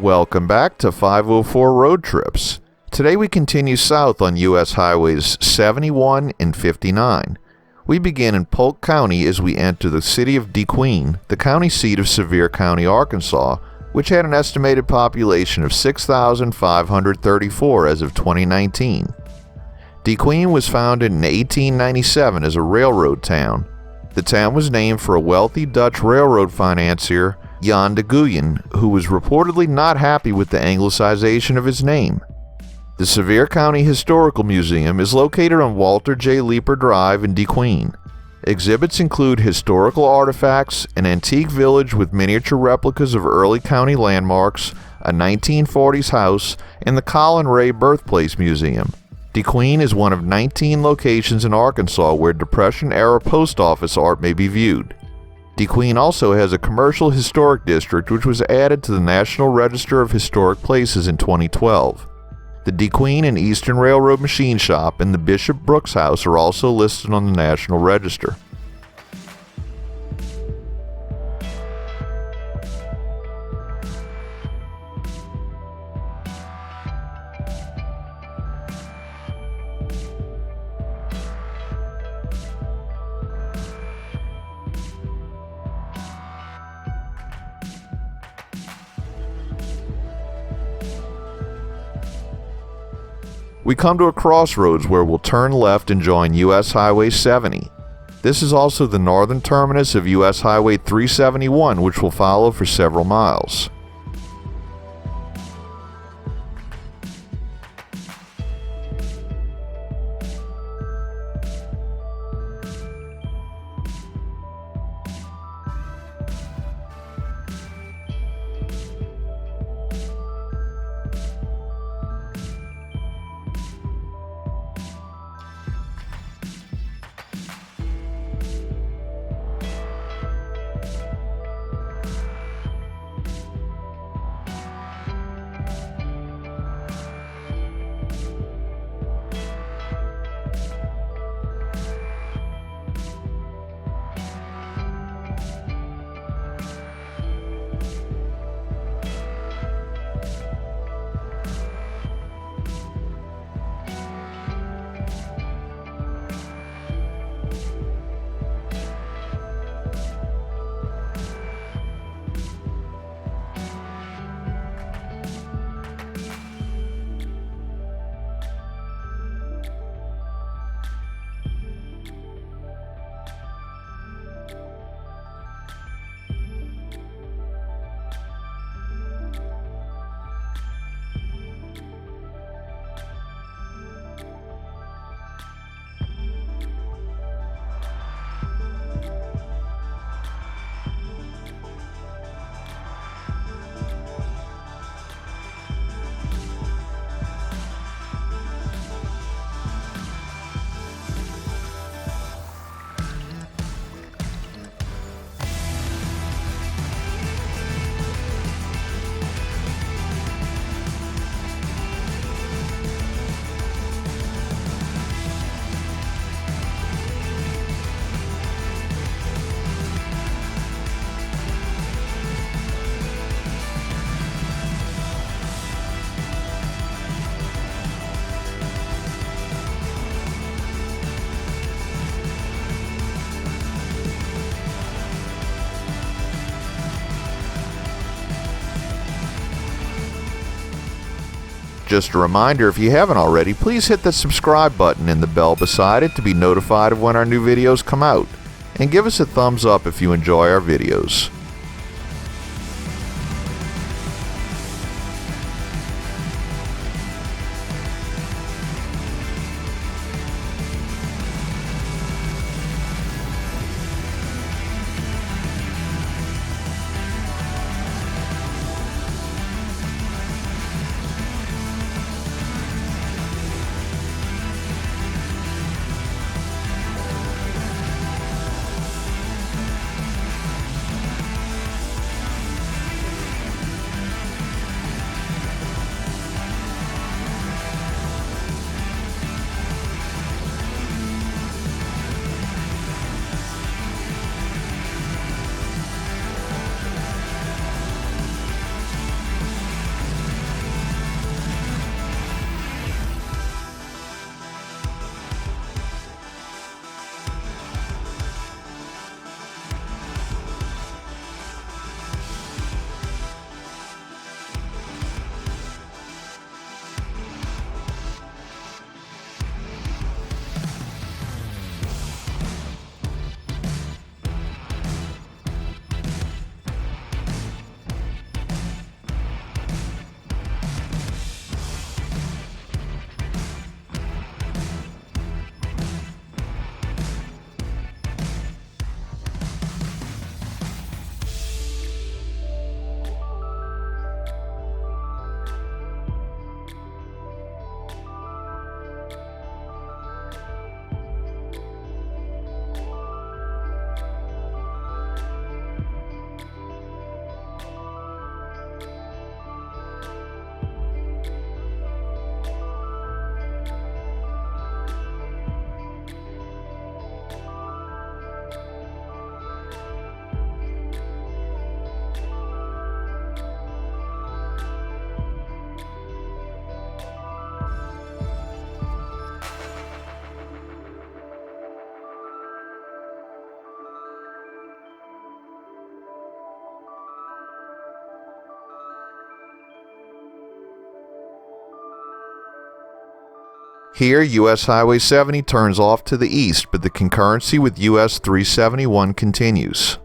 Welcome back to 504 Road Trips. Today we continue south on US Highways 71 and 59. We begin in Polk County as we enter the city of DeQueen, the county seat of Sevier County, Arkansas, which had an estimated population of 6,534 as of 2019. DeQueen was founded in 1897 as a railroad town. The town was named for a wealthy Dutch railroad financier, Jan de Guyen, who was reportedly not happy with the anglicization of his name. The Sevier County Historical Museum is located on Walter J. Leeper Drive in DeQueen. Exhibits include historical artifacts, an antique village with miniature replicas of early county landmarks, a 1940s house, and the Colin Ray Birthplace Museum. DeQueen is one of 19 locations in Arkansas where Depression-era post office art may be viewed. DeQueen also has a commercial historic district which was added to the National Register of Historic Places in 2012. The DeQueen and Eastern Railroad Machine Shop and the Bishop Brooks House are also listed on the National Register. We come to a crossroads where we'll turn left and join US Highway 70. This is also the northern terminus of US Highway 371, which will follow for several miles. Just a reminder, if you haven't already, please hit the subscribe button and the bell beside it to be notified of when our new videos come out. And give us a thumbs up if you enjoy our videos. Here, US Highway 70 turns off to the east, but the concurrency with US 371 continues.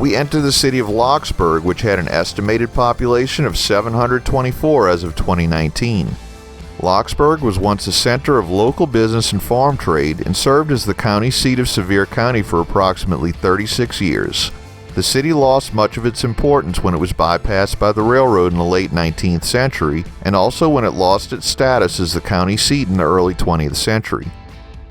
We enter the city of Lockesburg, which had an estimated population of 724 as of 2019. Lockesburg was once a center of local business and farm trade and served as the county seat of Sevier County for approximately 36 years. The city lost much of its importance when it was bypassed by the railroad in the late 19th century, and also when it lost its status as the county seat in the early 20th century.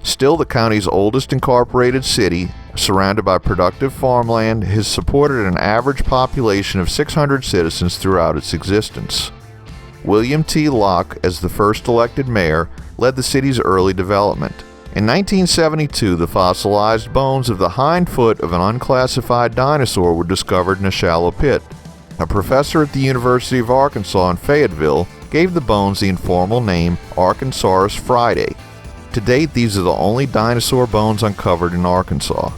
Still, the county's oldest incorporated city, surrounded by productive farmland, has supported an average population of 600 citizens throughout its existence. William T. Locke, as the first elected mayor, led the city's early development. In 1972, the fossilized bones of the hind foot of an unclassified dinosaur were discovered in a shallow pit. A professor at the University of Arkansas in Fayetteville gave the bones the informal name Arkansaurus Friday. To date, these are the only dinosaur bones uncovered in Arkansas.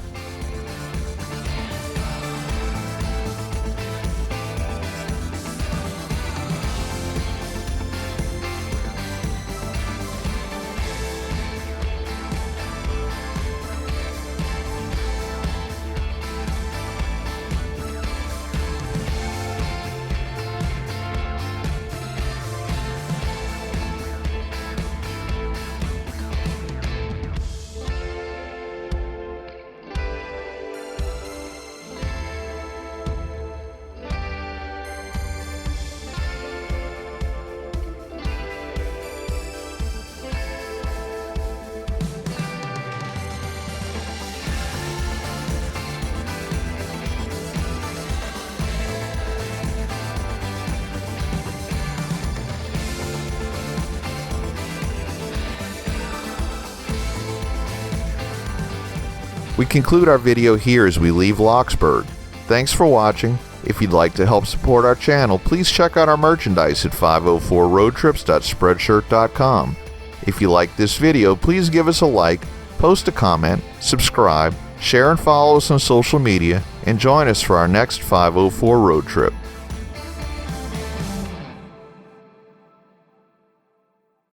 We conclude our video here as we leave Lockesburg. Thanks for watching. If you'd like to help support our channel, please check out our merchandise at 504roadtrips.spreadshirt.com. If you like this video, please give us a like, post a comment, subscribe, share and follow us on social media, and join us for our next 504 road trip.